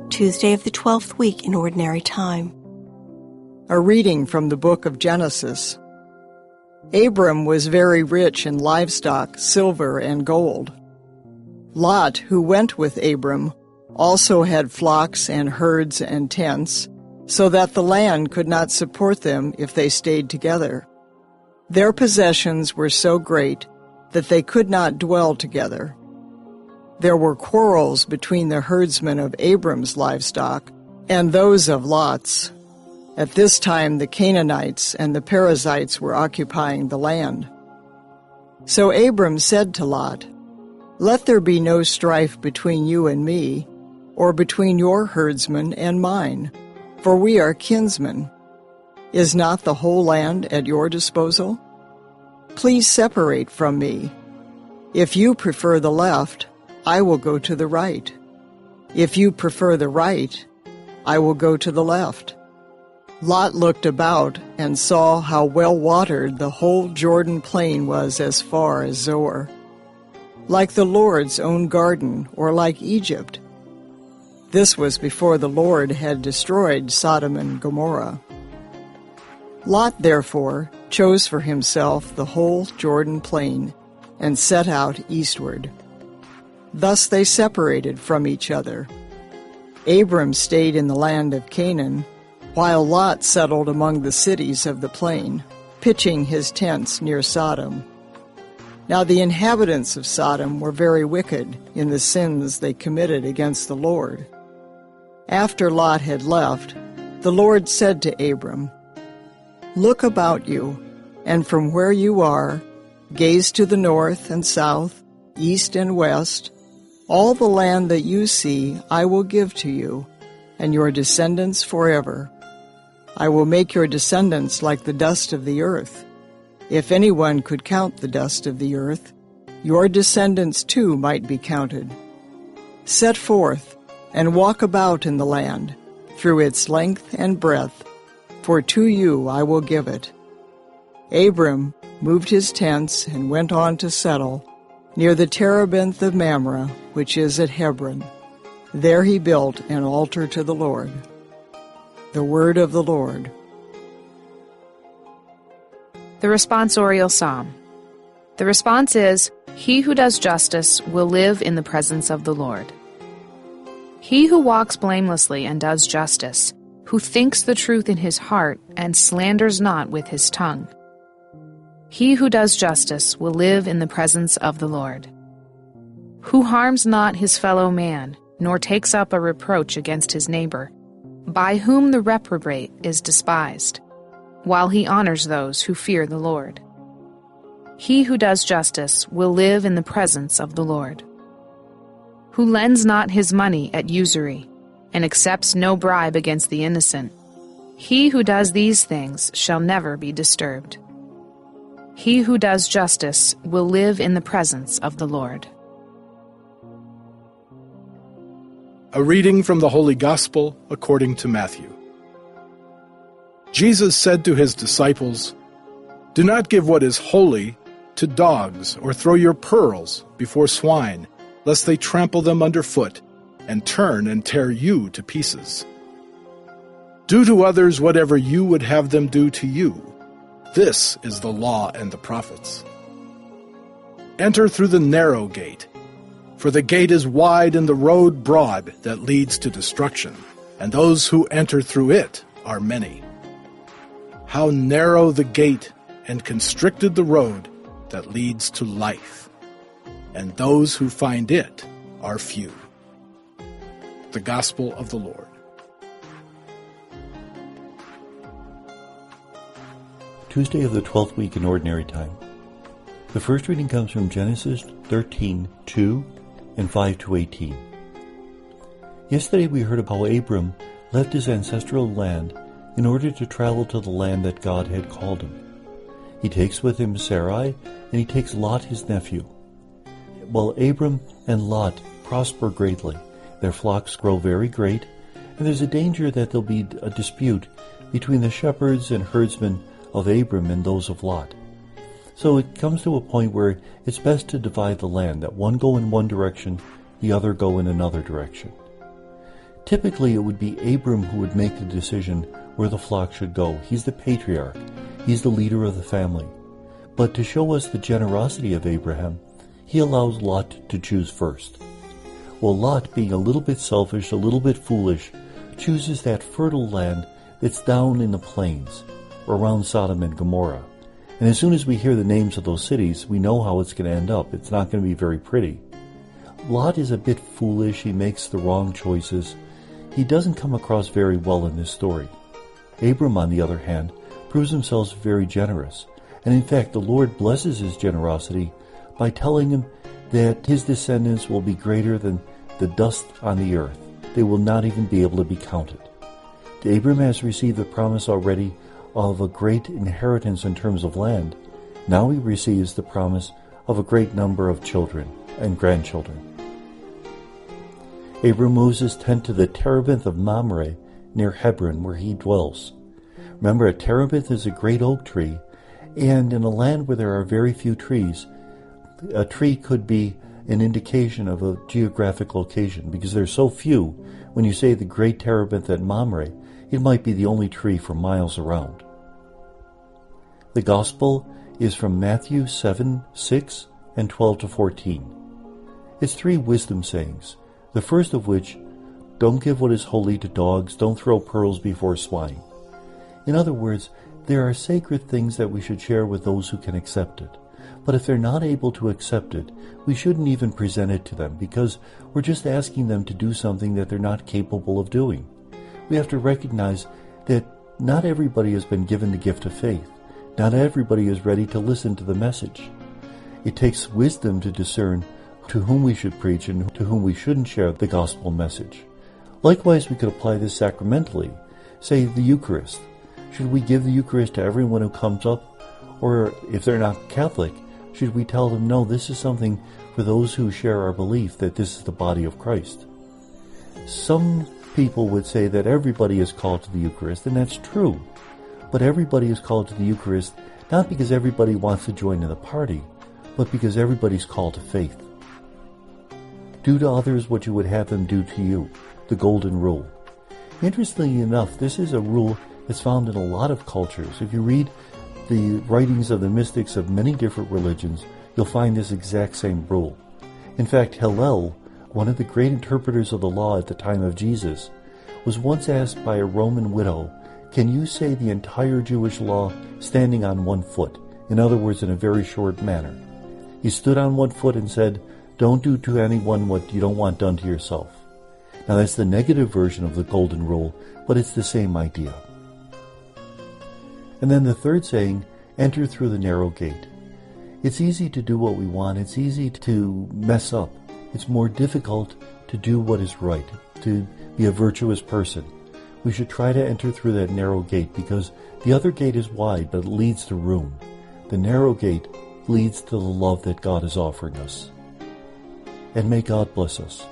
Tuesday of the 12th week in Ordinary Time. A reading from the book of Genesis. Abram was very rich in livestock, silver, and gold. Lot, who went with Abram, also had flocks and herds and tents, so that the land could not support them if they stayed together. Their possessions were so great that they could not dwell together. There were quarrels between the herdsmen of Abram's livestock and those of Lot's. At this time the Canaanites and the Perizzites were occupying the land. So Abram said to Lot, "Let there be no strife between you and me, or between your herdsmen and mine, for we are kinsmen. Is not the whole land at your disposal? Please separate from me. If you prefer the left, I will go to the right. If you prefer the right, I will go to the left." Lot looked about and saw how well watered the whole Jordan plain was as far as Zoar, like the Lord's own garden, or like Egypt. This was before the Lord had destroyed Sodom and Gomorrah. Lot, therefore, chose for himself the whole Jordan plain and set out eastward. Thus they separated from each other. Abram stayed in the land of Canaan, while Lot settled among the cities of the plain, pitching his tents near Sodom. Now the inhabitants of Sodom were very wicked in the sins they committed against the Lord. After Lot had left, the Lord said to Abram, "Look about you, and from where you are, gaze to the north and south, east and west. All the land that you see I will give to you, and your descendants forever. I will make your descendants like the dust of the earth. If anyone could count the dust of the earth, your descendants too might be counted. Set forth and walk about in the land, through its length and breadth, for to you I will give it." Abram moved his tents and went on to settle near the terebinth of Mamre, which is at Hebron. There he built an altar to the Lord. The word of the Lord. The responsorial psalm. The response is, "He who does justice will live in the presence of the Lord." He who walks blamelessly and does justice, who thinks the truth in his heart and slanders not with his tongue. He who does justice will live in the presence of the Lord. Who harms not his fellow man, nor takes up a reproach against his neighbor, by whom the reprobate is despised, while he honors those who fear the Lord. He who does justice will live in the presence of the Lord. Who lends not his money at usury, and accepts no bribe against the innocent. He who does these things shall never be disturbed. He who does justice will live in the presence of the Lord. A reading from the Holy Gospel according to Matthew. Jesus said to his disciples, "Do not give what is holy to dogs, or throw your pearls before swine, lest they trample them underfoot and turn and tear you to pieces. Do to others whatever you would have them do to you. This is the law and the prophets. Enter through the narrow gate, for the gate is wide and the road broad that leads to destruction, and those who enter through it are many. How narrow the gate and constricted the road that leads to life, and those who find it are few." The Gospel of the Lord. Tuesday of the 12th week in Ordinary Time. The first reading comes from Genesis 13:2 and 5-18. Yesterday we heard of how Abram left his ancestral land in order to travel to the land that God had called him. He takes with him Sarai, and he takes Lot his nephew. While Abram and Lot prosper greatly, their flocks grow very great, and there's a danger that there'll be a dispute between the shepherds and herdsmen of Abram and those of Lot. So it comes to a point where it's best to divide the land, that one go in one direction, the other go in another direction. Typically, it would be Abram who would make the decision where the flock should go. He's the patriarch. He's the leader of the family. But to show us the generosity of Abraham, he allows Lot to choose first. Well, Lot, being a little bit selfish, a little bit foolish, chooses that fertile land that's down in the plains, around Sodom and Gomorrah. And as soon as we hear the names of those cities, we know how it's going to end up. It's not going to be very pretty. Lot is a bit foolish. He makes the wrong choices. He doesn't come across very well in this story. Abram, on the other hand, proves himself very generous. And in fact, the Lord blesses his generosity by telling him that his descendants will be greater than the dust on the earth. They will not even be able to be counted. Abram has received the promise already of a great inheritance in terms of land. Now he receives the promise of a great number of children and grandchildren. Abram moves his tent to the terebinth of Mamre near Hebron, where he dwells. Remember, a terebinth is a great oak tree, and in a land where there are very few trees, a tree could be an indication of a geographic location. Because there's so few, when you say the great terebinth at Mamre, it might be the only tree for miles around. The Gospel is from Matthew 7:6 and 12-14. It's 3 wisdom sayings, the first of which, don't give what is holy to dogs, don't throw pearls before swine. In other words, there are sacred things that we should share with those who can accept it. But if they're not able to accept it, we shouldn't even present it to them, because we're just asking them to do something that they're not capable of doing. We have to recognize that not everybody has been given the gift of faith. Not everybody is ready to listen to the message. It takes wisdom to discern to whom we should preach and to whom we shouldn't share the gospel message. Likewise, we could apply this sacramentally. Say the Eucharist. Should we give the Eucharist to everyone who comes up? Or if they're not Catholic, should we tell them, no, this is something for those who share our belief that this is the body of Christ? Some people would say that everybody is called to the Eucharist, and that's true. But everybody is called to the Eucharist not because everybody wants to join in the party, but because everybody's called to faith. Do to others what you would have them do to you, the golden rule. Interestingly enough, this is a rule that's found in a lot of cultures. If you read the writings of the mystics of many different religions, you'll find this exact same rule. In fact, Hillel, one of the great interpreters of the law at the time of Jesus, was once asked by a Roman widow, can you say the entire Jewish law standing on one foot? In other words, in a very short manner. He stood on one foot and said, don't do to anyone what you don't want done to yourself. Now that's the negative version of the golden rule, but it's the same idea. And then the third saying, enter through the narrow gate. It's easy to do what we want. It's easy to mess up. It's more difficult to do what is right, to be a virtuous person. We should try to enter through that narrow gate, because the other gate is wide, but it leads to room. The narrow gate leads to the love that God is offering us. And may God bless us.